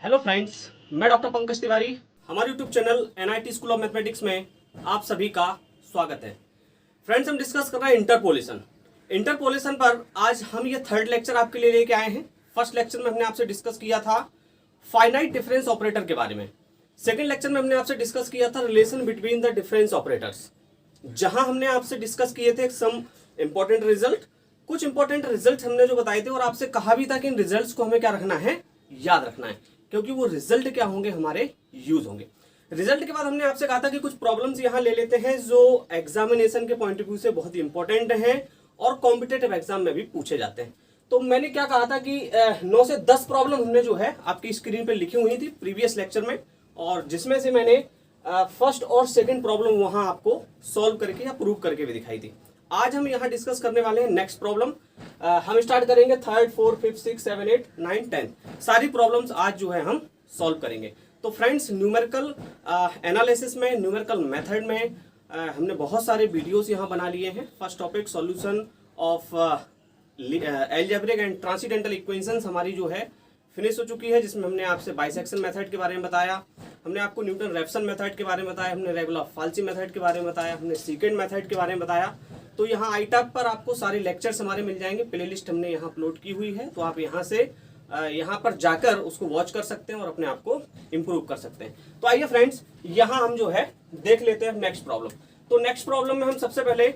Hello friends, मैं doctor Pankaj Tiwari. हमारे YouTube channel NIT school of mathematics में आप सभी का स्वागत है। फ्रेंड्स, हम डिस्कस कर रहे हैं इंटरपोलेशन। इंटरपोलेशन पर आज हम ये थर्ड लेक्चर आपके लिए लेके आए हैं। फर्स्ट लेक्चर में हमने आपसे डिस्कस किया था फाइनाइट डिफरेंस ऑपरेटर के बारे में। सेकेंड लेक्चर में हमने आपसे डिस्कस किया था relation between the difference operators, जहां हमने आपसे डिस्कस किए थे सम इंपॉर्टेंट रिजल्ट। कुछ इंपॉर्टेंट रिजल्ट हमने जो बताए थे और आपसे कहा भी था कि इन रिजल्ट्स को हमें क्या रखना है, याद रखना है, क्योंकि वो रिजल्ट क्या होंगे, हमारे यूज होंगे। रिजल्ट के बाद हमने आपसे कहा था कि कुछ प्रॉब्लम्स यहाँ ले लेते हैं जो एग्जामिनेशन के पॉइंट ऑफ व्यू से बहुत ही इंपॉर्टेंट हैं और कॉम्पिटेटिव एग्जाम में भी पूछे जाते हैं। तो मैंने क्या कहा था कि 9 से 10 प्रॉब्लम हमने जो है आपकी स्क्रीन पे लिखी हुई थी प्रीवियस लेक्चर में, और जिसमें से मैंने फर्स्ट और सेकंड प्रॉब्लम वहां आपको सॉल्व करके या प्रूव करके भी दिखाई थी। आज हम यहाँ डिस्कस करने वाले हैं नेक्स्ट प्रॉब्लम। हम स्टार्ट करेंगे थर्ड, फोर्थ, फिफ्थ, सिक्स, 7, 8, 9, 10 सारी प्रॉब्लम्स आज जो है हम सॉल्व करेंगे। तो फ्रेंड्स, न्यूमेरिकल एनालिसिस में, न्यूमेरिकल मेथड में हमने बहुत सारे वीडियोस यहाँ बना लिए हैं। First topic solution of algebraic and transcendental equations हमारी जो है फिनिश हो चुकी है, जिसमें हमने आपसे बाइसेक्शन मेथड के बारे में बताया, हमने आपको न्यूटन रेफसन मेथड के बारे में बताया, हमने रेगुलर फाल्सी मेथड के बारे में बताया, हमने सेकंड मेथड के बारे में बताया। तो यहाँ आईटैब पर आपको सारे लेक्चर्स हमारे मिल जाएंगे। प्लेलिस्ट हमने यहाँ अपलोड की हुई है, तो आप यहाँ से यहाँ पर जाकर उसको वॉच कर सकते हैं और अपने आप को इम्प्रूव कर सकते हैं। तो आइए फ्रेंड्स, यहाँ हम जो है देख लेते हैं नेक्स्ट प्रॉब्लम। तो नेक्स्ट प्रॉब्लम में हम सबसे पहले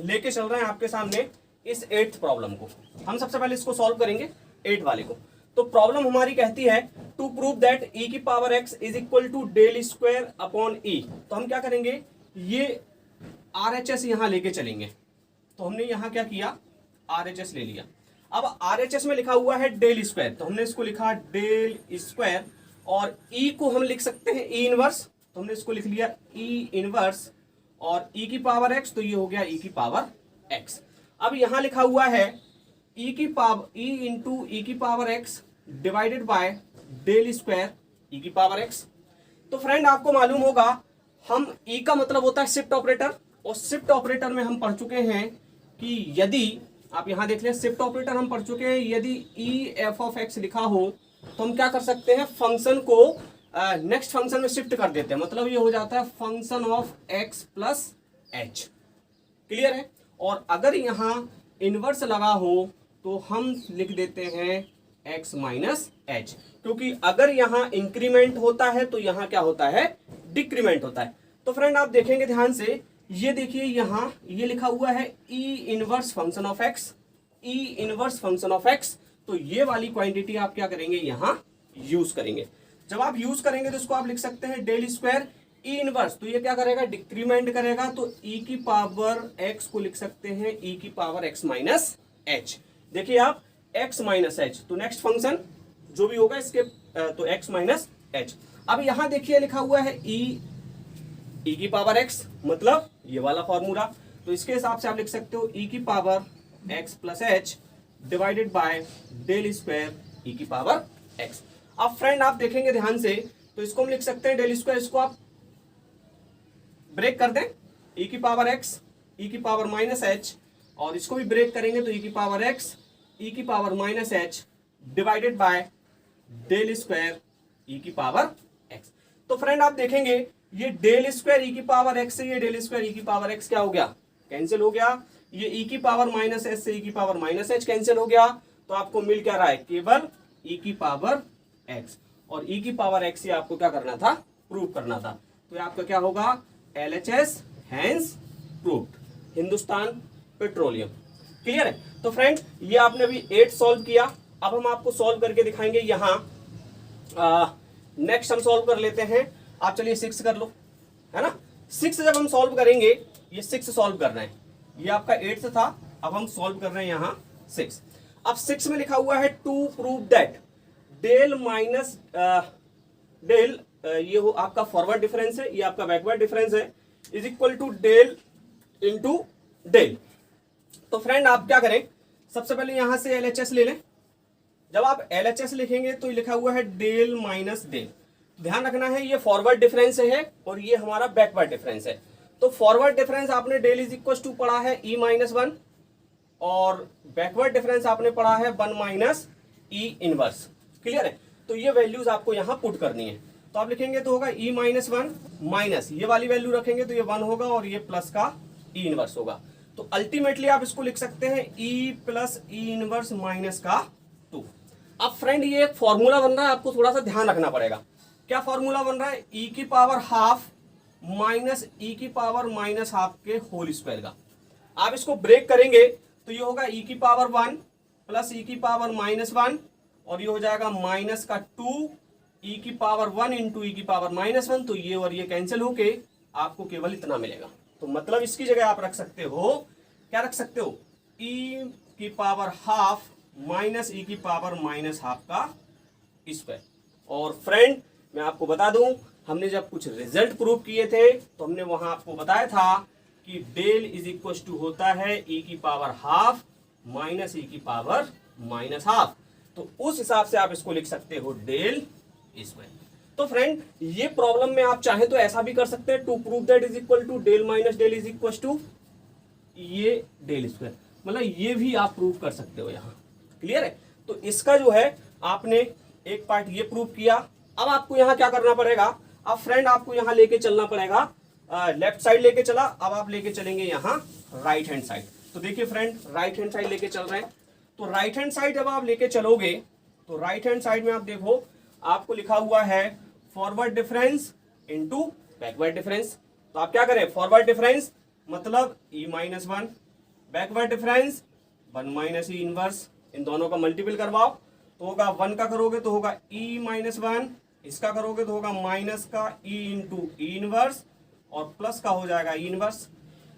लेके चल रहे हैं आपके सामने इस 8th प्रॉब्लम को। हम सबसे पहले इसको सॉल्व करेंगे 8 वाले को। तो प्रॉब्लम हमारी कहती है टू प्रूव दैट e की power x is equal to del square upon e। तो हम क्या करेंगे, ये RHS यहाँ लेके चलेंगे। तो हमने यहाँ क्या किया, RHS ले लिया। अब RHS में लिखा हुआ है डेल स्क्वायर, तो हमने इसको लिखा डेल स्क्वायर, और E को हम लिख सकते हैं E इनवर्स, तो हमने इसको लिख लिया E इनवर्स, और E की पावर x, तो ये हो गया E की पावर x। अब यहाँ लिखा हुआ है E की पावर E इंटू E की power x divided by del square E की पावर x। तो फ्रेंड, आपको मालूम होगा हम E का मतलब होता है शिफ्ट ऑपरेटर, और शिफ्ट ऑपरेटर में हम पढ़ चुके हैं कि यदि आप यहां देख लें, शिफ्ट ऑपरेटर हम पढ़ चुके हैं, यदि ई एफ ऑफ एक्स लिखा हो तो हम क्या कर सकते हैं, फंक्शन को नेक्स्ट फंक्शन में शिफ्ट कर देते हैं। मतलब ये हो जाता है function of x plus H. Clear है। और अगर यहाँ इनवर्स लगा हो तो हम लिख देते हैं एक्स माइनस एच, क्योंकि अगर यहाँ इंक्रीमेंट होता है तो यहाँ क्या होता है, डिक्रीमेंट होता है। तो फ्रेंड, आप देखेंगे ध्यान से, ये देखिए यहाँ ये लिखा हुआ है ई inverse function of x, E inverse function of x. तो ये वाली क्वांटिटी आप क्या करेंगे, यहाँ यूज करेंगे। जब आप यूज करेंगे तो इसको आप लिख सकते हैं डेल स्क्वायर ई इनवर्स, तो ये क्या करेगा, डिक्रीमेंट करेगा, तो ई की पावर एक्स को लिख सकते हैं ई की पावर एक्स माइनस एच। देखिए आप, एक्स माइनस एच, तो नेक्स्ट फंक्शन जो भी होगा इसके तो एक्स माइनस एच। अब यहाँ देखिए लिखा हुआ है ई की पावर एक्स, मतलब ये वाला फॉर्मूला, तो इसके हिसाब से आप लिख सकते हो ई की power X plus H divided by del square E की पावर एक्स। अब फ्रेंड, आप देखेंगे ध्यान से, तो इसको हम लिख सकते हैं डेल स्क्वायर, इसको आप ब्रेक कर दें, ई की पावर एक्स ई की पावर माइनस एच, और इसको भी ब्रेक करेंगे तो ई की पावर एक्स ई की power minus H divided by del square E की पावर एक्स। तो फ्रेंड, आप देखेंगे ये डेल स्क्वायर ई की पावर एक्स से ये डेल स्क्वायर ई की पावर एक्स क्या हो गया, कैंसिल हो गया। ये ई की पावर माइनस एच से ई की पावर माइनस एच कैंसिल हो गया। तो आपको मिल क्या रहा है, केवल ई की पावर एक्स, और ई की पावर एक्स ये आपको क्या करना था, प्रूव करना था। तो ये आपका क्या होगा, LHS hence proved, Hindustan Petroleum. Clear है। तो फ्रेंड, ये आपने अभी 8 सॉल्व किया। अब हम आपको सॉल्व करके दिखाएंगे यहाँ। नेक्स्ट हम सॉल्व कर लेते हैं, आप चलिए 6 कर लो, है ना। 6 जब हम सॉल्व करेंगे, ये 6 सॉल्व कर रहे हैं, ये आपका 8 था, अब हम सॉल्व कर रहे हैं यहाँ 6। अब 6 में लिखा हुआ है to prove that del minus del, ये हो आपका फॉरवर्ड डिफरेंस है, ये आपका बैकवर्ड डिफरेंस है, is equal to del into del. तो फ्रेंड, आप क्या करें, सबसे पहले यहां से LHS ले लें। जब आप LHS लिखेंगे तो लिखा हुआ है डेल माइनस डेल। ध्यान रखना है, ये फॉरवर्ड डिफरेंस है और ये हमारा बैकवर्ड डिफरेंस है। तो फॉरवर्ड डिफरेंस आपने डेल इज इक्वल टू पढ़ा है ई माइनस 1, और बैकवर्ड डिफरेंस आपने पढ़ा है 1 माइनस ई इनवर्स। क्लियर है। तो ये वैल्यूज आपको यहाँ पुट करनी है। तो आप लिखेंगे तो होगा e माइनस वन माइनस ये वाली वैल्यू रखेंगे तो ये 1 होगा और ये प्लस का e इनवर्स होगा। तो अल्टीमेटली आप इसको लिख सकते हैं e प्लस ई इनवर्स माइनस का 2। अब फ्रेंड ये एक फॉर्मूला बन रहा है, आपको थोड़ा सा ध्यान रखना पड़ेगा। क्या फॉर्मूला बन रहा है? e की पावर हाफ माइनस e की पावर माइनस हाफ के होल स्क्वायर का। आप इसको ब्रेक करेंगे तो ये होगा e की पावर 1 प्लस e की पावर माइनस 1 और ये हो जाएगा माइनस का 2 e की पावर 1 इंटू ई की पावर माइनस 1। तो ये और ये कैंसिल होके आपको केवल इतना मिलेगा। तो मतलब इसकी जगह आप रख सकते हो, क्या रख सकते हो? e की पावर हाफ माइनस ई की पावर माइनस हाफ का स्क्वायर। और फ्रेंड मैं आपको बता दूं, हमने जब कुछ रिजल्ट प्रूव किए थे तो हमने वहां आपको बताया था कि डेल इज इक्वल टू होता है e की पावर हाफ माइनस ई की पावर माइनस हाफ। तो उस हिसाब से आप इसको लिख सकते हो डेल स्क्वायर। तो फ्रेंड ये प्रॉब्लम में आप चाहे तो ऐसा भी कर सकते हैं, to prove that is equal to del minus del is equal to ये डेल स्क्वायर, मतलब ये भी आप प्रूव कर सकते हो। यहाँ क्लियर है? तो इसका जो है आपने एक पार्ट ये प्रूव किया। अब आपको यहाँ क्या करना पड़ेगा? अब फ्रेंड आपको यहाँ लेके चलना पड़ेगा, लेफ्ट साइड लेके चला, अब आप लेके चलेंगे यहाँ राइट हैंड साइड। तो देखिए फ्रेंड राइट हैंड साइड लेके चल रहे हैं। तो राइट हैंड साइड जब आप लेके चलोगे तो राइट हैंड साइड में आप देखो आपको लिखा हुआ है forward difference into backward difference. तो आप क्या करें? फॉरवर्ड डिफरेंस मतलब e minus 1, backward difference 1 minus E inverse, इन दोनों का मल्टीपल करवाओ तो होगा 1 का करोगे तो होगा e माइनस 1, इसका करोगे तो होगा माइनस का e इंटू ई इनवर्स और प्लस का हो जाएगा ई इनवर्स।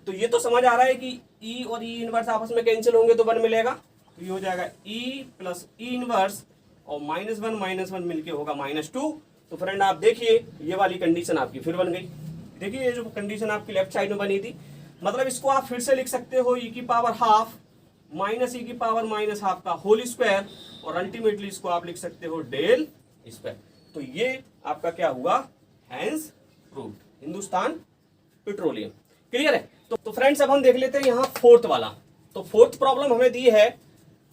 तो ये तो समझ आ रहा है कि e और ई इनवर्स आपस में कैंसिल होंगे तो 1 मिलेगा। तो ये हो जाएगा e प्लस ई इनवर्स और माइनस वन मिलके होगा -2। तो फ्रेंड आप देखिए ये वाली कंडीशन आपकी फिर बन गई। देखिए ये जो कंडीशन आपकी लेफ्ट साइड में बनी थी, मतलब इसको आप फिर से लिख सकते हो e की पावर हाफ माइनस ई की पावर माइनस हाफ का होल स्क्वायर और अल्टीमेटली इसको आप लिख सकते हो डेल स्क्वायर। तो ये आपका क्या हुआ? Hence proved, Hindustan Petroleum. Clear है? तो फ्रेंड्स अब हम देख लेते हैं यहाँ फोर्थ वाला। तो फोर्थ प्रॉब्लम हमें दी है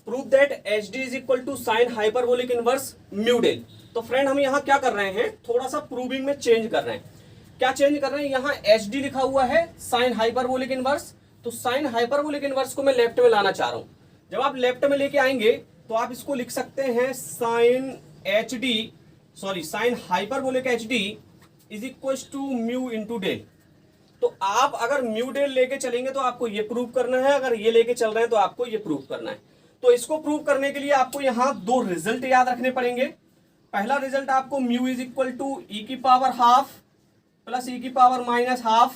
prove that h D is equal to sine hyperbolic inverse mu del. तो फ्रेंड हम यहाँ क्या कर रहे हैं? थोड़ा सा प्रूविंग में चेंज कर रहे हैं। क्या चेंज कर रहे हैं? यहाँ एच डी लिखा हुआ है साइन हाइपरबोलिक इनवर्स, तो साइन हाइपरबोलिक इनवर्स को मैं लेफ्ट में लाना चाह रहा हूँ। जब आप लेफ्ट में लेके आएंगे तो आप इसको लिख सकते हैं sine h D sorry sine hyperbolic h D is equal to mu into del. तो आप अगर म्यू डेल लेके चलेंगे तो आपको ये प्रूव करना है, अगर ये लेके चल रहे हैं तो आपको ये प्रूव करना है। तो इसको प्रूव करने के लिए आपको यहाँ 2 रिजल्ट याद रखने पड़ेंगे। पहला रिजल्ट आपको mu is equal to E की पावर हाफ प्लस ई की power minus half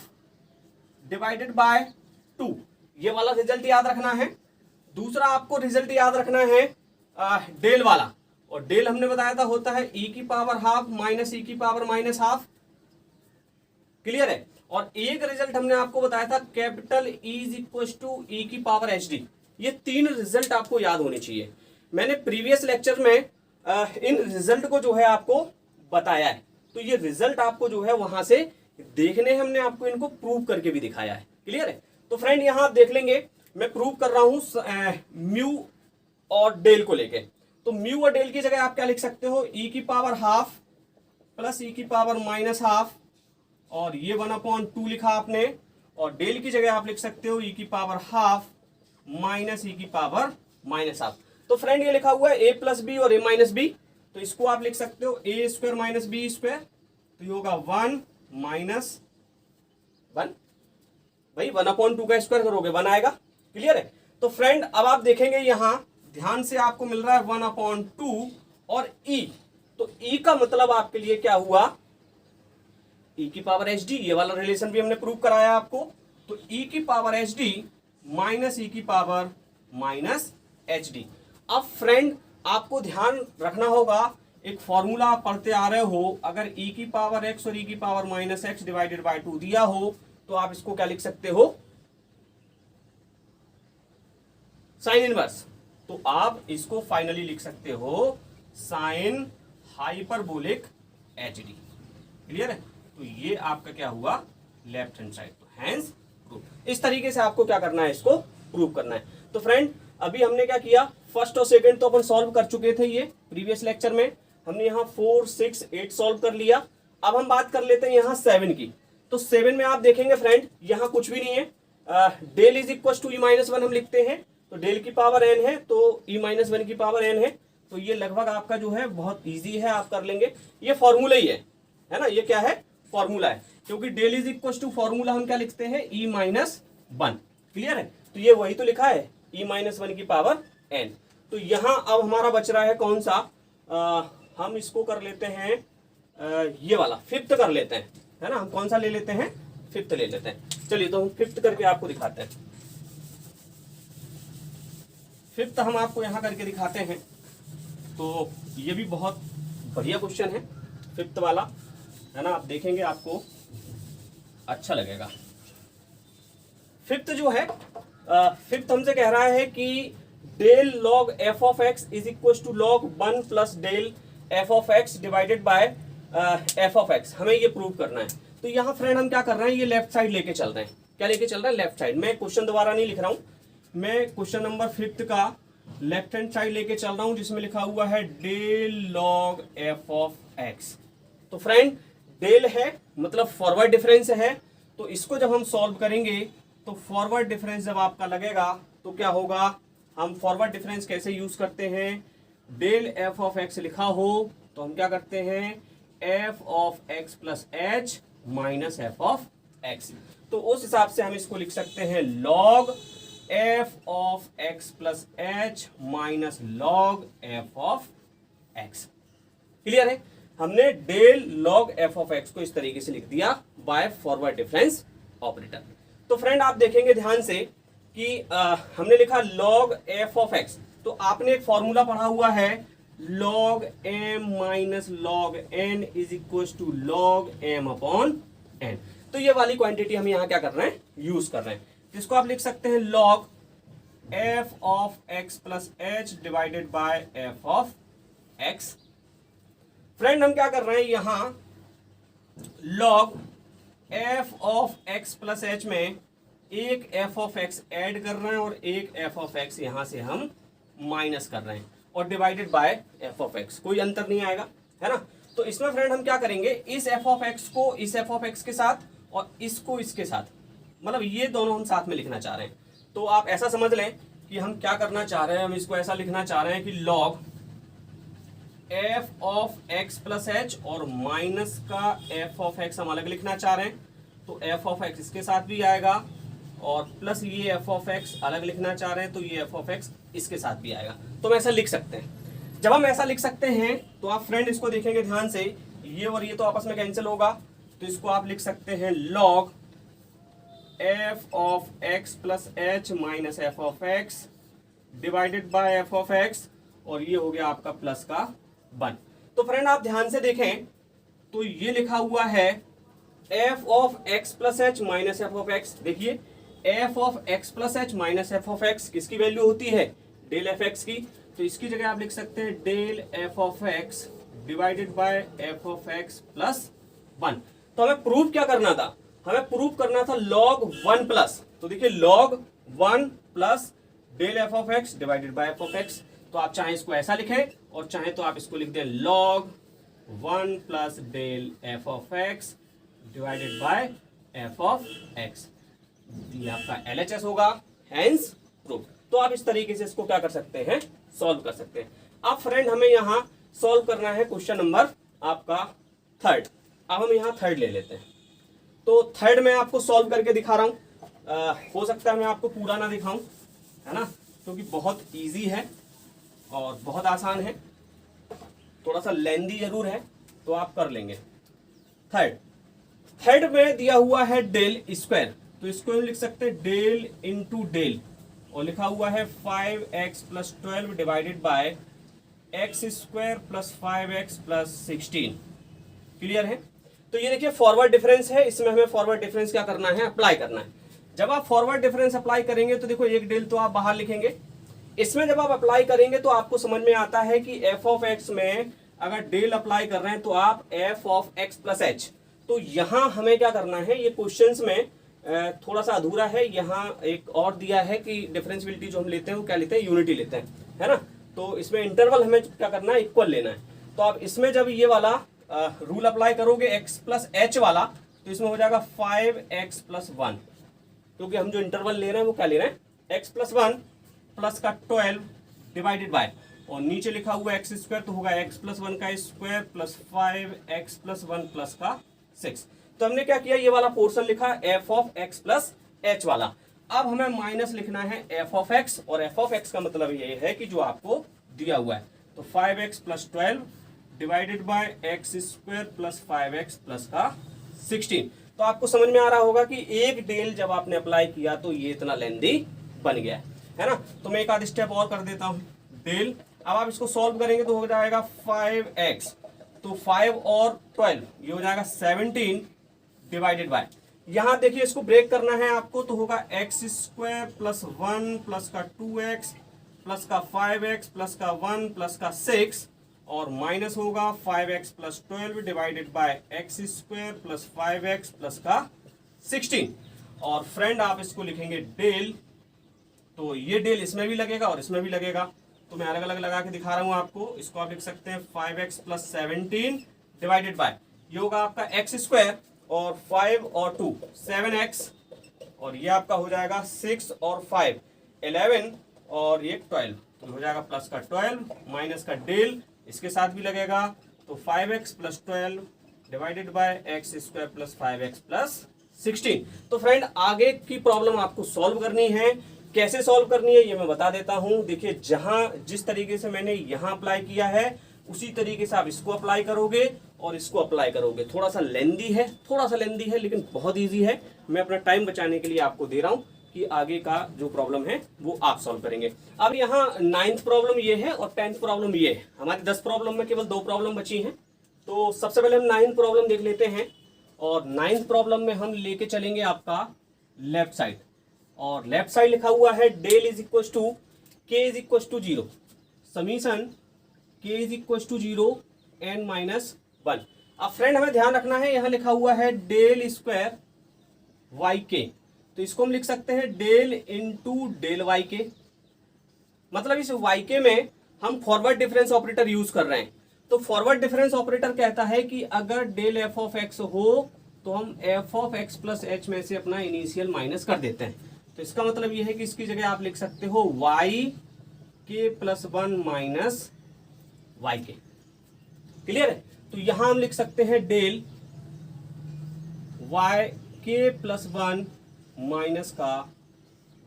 divided by 2, ये वाला रिजल्ट याद रखना है। दूसरा आपको रिजल्ट याद रखना है डेल वाला, और डेल हमने बताया था होता है ई की पावर हाफ माइनस ई की पावर माइनस हाफ। क्लियर है? और एक रिजल्ट हमने आपको बताया था capital E is equal to E की पावर एच डी। ये 3 रिजल्ट आपको याद होने चाहिए। मैंने प्रीवियस लेक्चर में इन रिजल्ट को जो है आपको बताया है, तो ये रिजल्ट आपको जो है वहां से देखने, हमने आपको इनको प्रूव करके भी दिखाया है। क्लियर है? तो फ्रेंड यहां आप देख लेंगे मैं प्रूव कर रहा हूं म्यू और डेल को लेके। तो म्यू और डेल की जगह आप क्या लिख सकते हो? ई की पावर हाफ प्लस ई की पावर माइनस हाफ और ये 1/2 लिखा आपने, और डेल की जगह आप लिख सकते हो ई की पावर हाफ माइनस ई की पावर माइनस हाफ। तो फ्रेंड ये लिखा हुआ है ए प्लस बी और ए माइनस बी, तो इसको आप लिख सकते हो ए स्क्वायर माइनस बी स्क्वायर। तो ये होगा 1 माइनस 1, भाई 1/2 का स्क्वायर करोगे 1 आएगा। क्लियर है? तो फ्रेंड अब आप देखेंगे यहां ध्यान से आपको मिल रहा है 1/2 और ई, तो ई का मतलब आपके लिए क्या हुआ? ई की पावर एच डी, ये वाला रिलेशन भी हमने प्रूव कराया आपको। तो ई की पावर एच डी माइनस ई की पावर माइनस एच डी। अब फ्रेंड आपको ध्यान रखना होगा, एक फॉर्मूला आप पढ़ते आ रहे हो, अगर ई की पावर एक्स और ई की power minus x divided bye 2 दिया हो तो आप इसको क्या लिख सकते हो? Sine inverse. तो आप इसको फाइनली लिख सकते हो sign hyperbolic h D. Clear है? तो ये आपका क्या हुआ? Left hand side. तो हैंस प्रूफ। इस तरीके से आपको क्या करना है? इसको प्रूव करना है। तो फ्रेंड अभी हमने क्या किया? फर्स्ट और सेकंड तो अपन सॉल्व कर चुके थे ये प्रीवियस लेक्चर में। हमने यहाँ 4, 6, 8 सॉल्व कर लिया। अब हम बात कर लेते हैं यहाँ 7 की। तो 7 में आप देखेंगे फ्रेंड यहाँ कुछ भी नहीं है, del is equal to E-1 हम लिखते हैं, तो डेल की पावर n है तो E-1 की पावर n है, तो ये लगभग आपका जो है बहुत इजी है, आप कर लेंगे। ये फॉर्मूला ही है ना, ये क्या है, फॉर्मूला है, क्योंकि del is equal to formula हम क्या लिखते हैं, E-1। क्लियर है, तो ये वही तो लिखा है E-1 की पावर n। तो यहाँ अब हमारा बच रहा है कौन सा, हम इसको कर लेते हैं ये वाला, फिफ्थ कर लेते हैं, है ना। हम कौन सा ले लेते हैं, फिफ्थ ले लेते हैं। चलिए तो हम फिफ्थ करके आपको दिखाते हैं। फिफ्थ हम आपको यहाँ करके दिखाते हैं। तो ये भी बहुत बढ़िया क्वेश्चन है फिफ्थ वाला, है ना, आप देखेंगे आपको अच्छा लगेगा। फिफ्थ जो है, फिफ्थ हमसे कह रहा है कि del log f of x is equal to log 1 plus del f of x divided by f of x, हमें ये प्रूव करना है। तो यहाँ फ्रेंड हम क्या कर रहे हैं, ये लेफ्ट साइड लेके चल रहे हैं। क्या लेके चल रहे हैं, लेफ्ट साइड। मैं क्वेश्चन दोबारा नहीं लिख रहा हूँ, मैं क्वेश्चन नंबर फिफ्थ का लेफ्ट हैंड साइड लेके चल रहा हूँ, जिसमें लिखा हुआ है del log f of x. तो फ्रेंड डेल है मतलब फॉरवर्ड डिफरेंस है, तो इसको जब हम सॉल्व करेंगे तो फॉरवर्ड डिफरेंस जब आपका लगेगा तो क्या होगा, हम फॉरवर्ड डिफरेंस कैसे यूज करते हैं, डेल एफ ऑफ एक्स लिखा हो तो हम क्या करते हैं, f of x plus h minus f of x. तो उस हिसाब से हम इसको लिख सकते हैं log f of x plus h minus log f of x. Clear है, हमने del log f of x को इस तरीके से लिख दिया बाय फॉरवर्ड डिफरेंस ऑपरेटर। तो फ्रेंड आप देखेंगे ध्यान से कि हमने लिखा लॉग एफ ऑफ एक्स, तो आपने एक फॉर्मूला पढ़ा हुआ है log m minus log n is equal to log m upon n। तो ये वाली क्वांटिटी हम यहाँ क्या कर रहे हैं, यूज कर रहे हैं, जिसको आप लिख सकते हैं log f of x plus H divided bye f of x। Friend हम क्या कर रहे हैं, यहाँ log f of x plus H में एक f ऑफ x ऐड कर रहे हैं और एक f ऑफ x यहां से हम माइनस कर रहे हैं, और divided by f of x, कोई अंतर नहीं आएगा, है ना। तो इसमें फ्रेंड हम क्या करेंगे, इस f ऑफ x को इस f ऑफ x के साथ और इसको इसके साथ, मतलब ये दोनों हम साथ में लिखना चाह रहे हैं। तो आप ऐसा समझ लें कि हम क्या करना चाह रहे हैं, हम इसको ऐसा लिखना चाह रहे हैं कि log f of x plus H और माइनस का f ऑफ x हम अलग लिखना चाह रहे हैं, तो f ऑफ x इसके साथ भी आएगा और प्लस ये f ऑफ x अलग लिखना चाह रहे हैं, तो ये f ऑफ x इसके साथ भी आएगा। तो हम ऐसा लिख सकते हैं। जब हम ऐसा लिख सकते हैं तो आप फ्रेंड इसको देखेंगे ध्यान से, ये और ये तो आपस में कैंसिल होगा, तो इसको आप लिख सकते हैं log f of x plus h minus f of x divided bye f of x, और ये हो गया आपका प्लस का 1। तो फ्रेंड आप ध्यान से देखें तो ये लिखा हुआ है f of x plus h minus f of x। देखिए f of x plus h minus f of x किसकी वैल्यू होती है, डेल एफ एक्स की, तो इसकी जगह आप लिख सकते हैं del f of x divided by f of x plus 1। तो हमें प्रूव क्या करना था, हमें प्रूव करना था log 1 प्लस, तो देखिए log 1 plus del f of x divided by f of x. तो आप चाहे इसको ऐसा लिखें और चाहे तो आप इसको लिख दें log 1 plus del f of x divided by f of x, ये आपका LHS होगा, हेंस प्रूफ। तो आप इस तरीके से इसको क्या कर सकते हैं, सॉल्व कर सकते हैं। अब फ्रेंड हमें यहाँ सॉल्व करना है क्वेश्चन नंबर आपका थर्ड। अब हम यहाँ थर्ड ले लेते हैं। तो थर्ड मैं आपको सॉल्व करके दिखा रहा हूँ, हो सकता है मैं आपको पूरा ना दिखाऊं, है ना, क्योंकि बहुत इजी है और बहुत आसान है, थोड़ा सा लेंदी जरूर है, तो आप कर लेंगे। थर्ड में दिया हुआ है डेल स्क्वायर, तो इसको हम लिख सकते हैं डेल इंटू डेल, और लिखा हुआ है 5x plus 12 divided by x square plus 5x plus 16। Clear है, तो ये देखिए फॉरवर्ड डिफरेंस है, इसमें हमें फॉरवर्ड डिफरेंस क्या करना है, अप्लाई करना है। जब आप फॉरवर्ड डिफरेंस अप्लाई करेंगे तो देखो एक डेल तो आप बाहर लिखेंगे, इसमें जब आप अप्लाई करेंगे तो आपको समझ में आता है कि एफ ऑफ एक्स में अगर डेल अप्लाई कर रहे हैं तो आप F of x plus H, तो यहाँ हमें क्या करना है, ये क्वेश्चंस में थोड़ा सा अधूरा है, यहाँ एक और दिया है कि डिफरेंशियबिलिटी जो हम लेते हैं वो क्या लेते हैं, यूनिटी लेते हैं, है ना। तो इसमें इंटरवल हमें क्या करना है, इक्वल लेना है। तो आप इसमें जब ये वाला रूल अप्लाई करोगे x प्लस एच वाला, तो इसमें हो जाएगा 5x प्लस 1, क्योंकि हम जो इंटरवल ले रहे हैं वो क्या ले रहे हैं, x प्लस 1 प्लस का 12 डिवाइडेड बाय, और नीचे लिखा हुआ एक्स स्क्वायर, तो होगा x प्लस 1 का square plus 5x plus 1 plus का 6। तो हमने क्या किया, ये वाला पोर्शन लिखा f of x plus H वाला। अब हमें माइनस लिखना है f ऑफ x, और f ऑफ x का मतलब ये है कि जो आपको दिया हुआ है, तो 5x plus 12 divided by x square plus 5x plus का 16। तो आपको समझ में आ रहा होगा कि एक डेल जब आपने अप्लाई किया तो ये इतना लेंदी बन गया है ना। तो मैं एक आध स्टेप और कर देता हूं, डेल। अब आप इसको सॉल्व करेंगे तो हो जाएगा 5x, तो 5 और 12 ये हो जाएगा 17 डिवाइडेड बाय, यहां देखिए इसको ब्रेक करना है आपको, तो होगा एक्स स्क्वायर प्लस 1 प्लस का 2x प्लस का 5x प्लस का 1 प्लस का 6, और माइनस होगा 5x plus 12 divided by x square plus 5x plus का 16। और फ्रेंड आप इसको लिखेंगे डेल, तो ये डेल इसमें भी लगेगा और इसमें भी लगेगा, तो मैं अलग अलग लगा के दिखा रहा हूं आपको। इसको आप लिख सकते हैं 5x प्लस 17 डिवाइडेड बाय, ये होगा आपका एक्स स्क्वायर और 5 और 2 7x, और ये आपका हो जाएगा 6 और 5 11, और ये 12, तो हो जाएगा प्लस का 12 माइनस का डेल इसके साथ भी लगेगा, तो 5x plus 12 divided by x square plus 5x plus 16। तो फ्रेंड आगे की प्रॉब्लम आपको सॉल्व करनी है, कैसे सॉल्व करनी है ये मैं बता देता हूं। देखिए जहां जिस तरीके से मैंने यहां अप्लाई किया है उसी तरीके से आप इसको अप्लाई करोगे और इसको अप्लाई करोगे। थोड़ा सा लेंदी है लेकिन बहुत ईजी है। मैं अपना टाइम बचाने के लिए आपको दे रहा हूं कि आगे का जो प्रॉब्लम है वो आप सॉल्व करेंगे। अब यहाँ 9th प्रॉब्लम ये है और 10th प्रॉब्लम ये है। हमारी 10 प्रॉब्लम में केवल 2 प्रॉब्लम बची हैं। तो सबसे पहले हम 9th प्रॉब्लम देख लेते हैं, और 9th प्रॉब्लम में हम लेके चलेंगे आपका लेफ्ट साइड, और लेफ्ट साइड लिखा हुआ है del is equal to k is equal to 0 summation k is equal to 0 n minus 1। अब फ्रेंड हमें ध्यान रखना है, यहाँ लिखा हुआ है डेल स्क्वायर वाई के, तो इसको हम लिख सकते हैं डेल इंटू डेल वाई के। मतलब इस वाई के में हम फॉरवर्ड डिफरेंस ऑपरेटर यूज कर रहे हैं। तो फॉरवर्ड डिफरेंस ऑपरेटर कहता है कि अगर डेल एफ ऑफ एक्स हो तो हम F of x plus H में से अपना इनिशियल माइनस कर देते हैं। तो इसका मतलब यह है कि इसकी जगह आप लिख सकते हो वाई के प्लस 1 माइनस वाई के। क्लियर है? तो यहां हम लिख सकते हैं डेल वाई के प्लस 1 माइनस का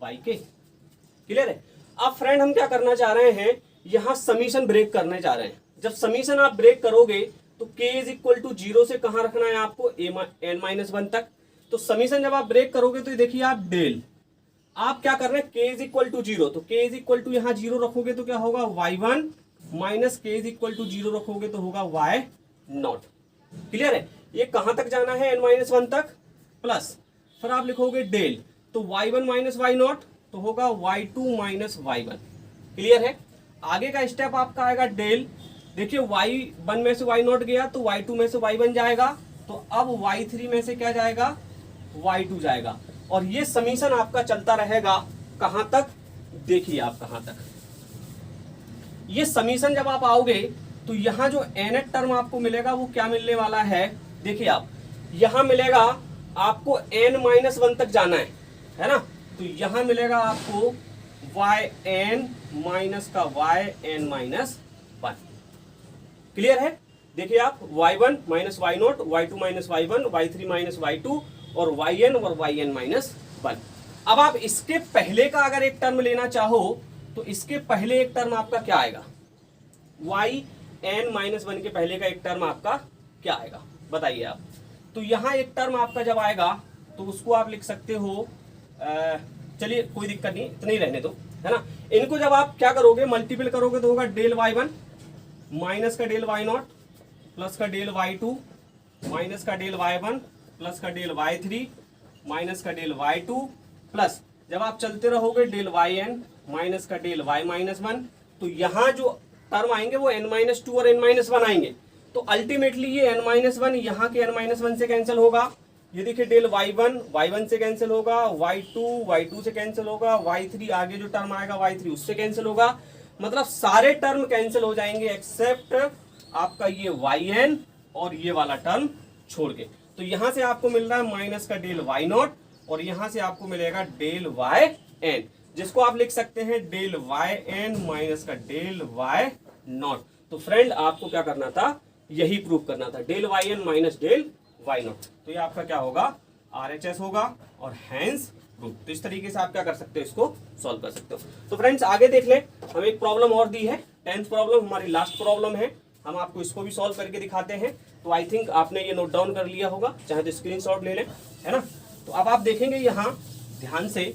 वाई के। क्लियर है? अब फ्रेंड हम क्या करना चाह रहे हैं, यहां समीशन ब्रेक करने जा रहे हैं। जब समीशन आप ब्रेक करोगे तो k इज इक्वल टू 0 से कहां रखना है आपको, n माइनस 1 तक। तो समीशन जब आप ब्रेक करोगे तो देखिए आप डेल, आप क्या कर रहे हैं, k इज इक्वल टू 0, तो k इज इक्वल टू यहां 0 रखोगे तो क्या होगा y1 minus k is equal to 0 रखोगे तो होगा y0। क्लियर है? ये कहां तक जाना है, n माइनस 1 तक, प्लस फिर आप लिखोगे डेल, तो y1 माइनस y0 तो होगा y2 माइनस y1। क्लियर है? आगे का स्टेप आपका आएगा डेल, देखिए y1 में से y0 गया तो y2 में से y1 जाएगा, तो अब y3 में से क्या जाएगा, y2 जाएगा, और ये समीशन आपका चलता रहेगा कहां तक, देखिए आप कहां तक। ये समीशन जब आप आओगे तो यहां जो nth टर्म आपको मिलेगा वो क्या मिलने वाला है, देखिए आप यहां मिलेगा आपको n माइनस 1 तक जाना है ना, तो यहां मिलेगा आपको yn माइनस का yn माइनस 1। क्लियर है? देखिए आप y1 minus y0, y2 minus y1, y3 minus y2 और yn माइनस 1। अब आप इसके पहले का अगर एक टर्म लेना चाहो तो इसके पहले एक टर्म आपका क्या आएगा, yn माइनस 1 के पहले का एक टर्म आपका क्या आएगा बताइए आप। तो यहां एक टर्म आपका जब आएगा तो उसको आप लिख सकते हो, चलिए कोई दिक्कत नहीं, इतना ही रहने दो, है ना। इनको जब आप क्या करोगे, मल्टीपल करोगे तो होगा डेल y1 माइनस का डेल y0 प्लस का डेल y2 माइनस का डेल y1 प्लस का डेल y3 माइनस का डेल y2 प्लस जब आप चलते रहोगे डेल yn माइनस का डेल y माइनस 1। तो यहाँ जो टर्म आएंगे वो n माइनस 2 और n माइनस 1 आएंगे। तो अल्टीमेटली ये n माइनस 1 यहाँ के n माइनस 1 से कैंसिल होगा, ये देखिए डेल y1 से कैंसिल होगा, y2 से कैंसिल होगा, y3 आगे जो टर्म आएगा y3 उससे कैंसिल होगा। मतलब सारे टर्म कैंसिल हो जाएंगे एक्सेप्ट आपका ये वाई एन और ये वाला टर्म छोड़ के। तो यहां से आपको मिल रहा है माइनस का डेल वाई नॉट और यहां से आपको मिलेगा डेल वाई एन, जिसको आप लिख सकते हैं डेल वाई एन माइनस का डेल वाई नॉट। तो फ्रेंड आपको क्या करना था, यही प्रूव करना था, del y n minus del y naught. तो ये आपका क्या होगा, RHS होगा और हैंस प्रूफ। तो इस तरीके से आप क्या कर सकते हो, इसको सॉल्व कर सकते हो। तो फ्रेंड्स आगे देख ले, हमें एक प्रॉब्लम और दी है, 10th प्रॉब्लम हमारी लास्ट प्रॉब्लम है, हम आपको इसको भी सॉल्व करके दिखाते हैं। तो आई थिंक आपने ये नोट डाउन कर लिया होगा, चाहे तो स्क्रीनशॉट ले लें, है ना। तो अब आप देखेंगे यहाँ ध्यान से,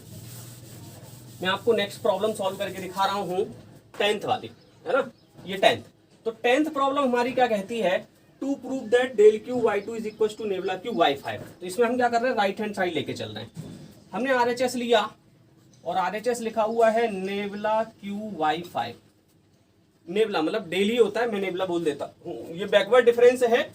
मैं आपको नेक्स्ट प्रॉब्लम सॉल्व करके दिखा रहा हूँ 10th वाली, है ना, ये 10th। तो 10th प्रॉब्लम हमारी क्या कहती है, to prove that del q y two is equal to nabla q y 5। तो इसमें हम क्या कर रहे हैं, राइट हैंड साइड लेके चल रहे हैं। हमने RHS लिया और RHS लिखा हुआ है नेबुला क्यू वाई 5। नेबुला मतलब डेली होता है, मैं नेबुला बोल देता हूँ। ये बैकवर्ड डिफरेंस है,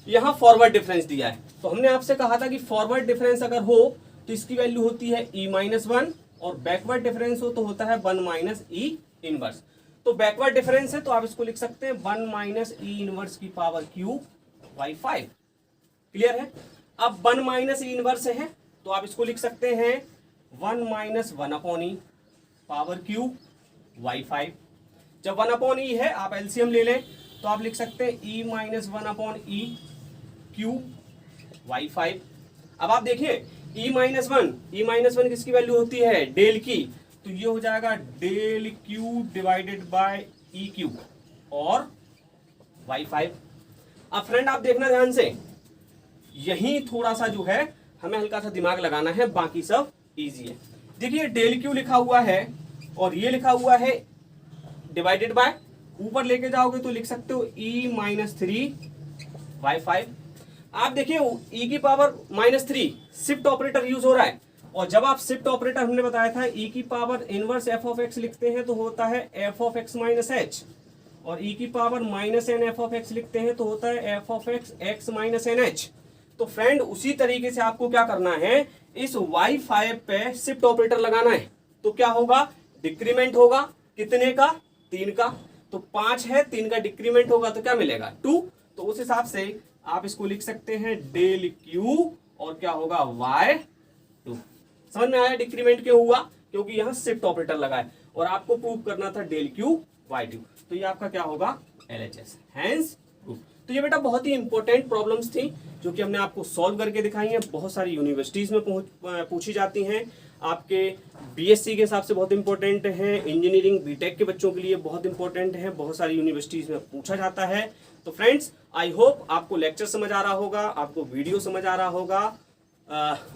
यहाँ फॉरवर्ड डिफरेंस दिया है। तो हमने आपसे कहा था कि फॉरवर्ड डिफरेंस अगर हो तो इसकी वैल्यू होती है E-1 और बैकवर्ड डिफरेंस हो तो होता है 1 माइनस E इनवर्स। तो बैकवर्ड डिफरेंस है तो आप इसको लिख सकते हैं 1 माइनस E इनवर्स की पावर क्यू वाई 5। क्लियर है। अब 1 माइनस E इनवर्स है तो आप इसको लिख सकते हैं 1 माइनस 1 अपॉन ई पावर क्यू वाई 5। जब 1 अपॉन ई है आप एलसीएम ले लें तो आप लिख सकते हैं E minus 1 upon e q y 5। अब आप देखिए E माइनस 1 किसकी वैल्यू होती है, डेल की, तो ये हो जाएगा del q divided by e q और वाई 5। अब फ्रेंड आप देखना ध्यान से, यही थोड़ा सा जो है हमें हल्का सा दिमाग लगाना है, बाकी सब इजी है। देखिए डेल क्यू लिखा हुआ है और ये लिखा हुआ है डिवाइडेड बाय, ऊपर लेके जाओगे तो लिख सकते हो E माइनस 3 वाई 5। आप देखिए E की पावर -3 शिफ्ट ऑपरेटर यूज हो रहा है, और जब आप शिफ्ट ऑपरेटर हमने बताया था E की power inverse f of x लिखते हैं तो होता है f of x minus h, और E की power -n f of x लिखते हैं तो होता है f of x minus n h. तो फ्रेंड उसी तरीके से आपको क्या करना है, इस y5 पे शिफ्ट ऑपरेटर लगाना है। तो क्या होगा, डिक्रीमेंट होगा, कितने का, 3 का। तो 5 है, 3 का डिक्रीमेंट होगा तो क्या मिलेगा, 2। तो उस हिसाब से आप इसको लिख सकते हैं डेल क्यू और क्या होगा y2। समझ में आया डिक्रीमेंट क्यों हुआ, क्योंकि यहाँ शिफ्ट ऑपरेटर लगा है और आपको प्रूव करना था डेल क्यू y2। तो ये आपका क्या होगा, LHS, हैंस प्रूफ। तो ये बेटा बहुत ही इंपॉर्टेंट प्रॉब्लम्स थी जो कि हमने आपको सॉल्व करके दिखाई हैं, बहुत सारी यूनिवर्सिटीज में पूछी जाती हैं। आपके BSc के हिसाब से बहुत इंपॉर्टेंट है, इंजीनियरिंग बीटेक के बच्चों के लिए बहुत इंपॉर्टेंट है, बहुत सारी यूनिवर्सिटीज में पूछा जाता है। तो फ्रेंड्स आई होप आपको लेक्चर समझ आ रहा होगा, आपको वीडियो समझ आ रहा होगा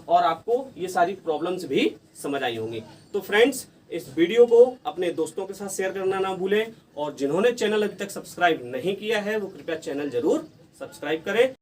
और आपको ये सारी प्रॉब्लम्स भी समझ आई होंगी। तो फ्रेंड्स इस वीडियो को अपने दोस्तों के साथ शेयर करना ना भूलें, और जिन्होंने चैनल अभी तक सब्सक्राइब नहीं किया है वो कृपया चैनल जरूर सब्सक्राइब करें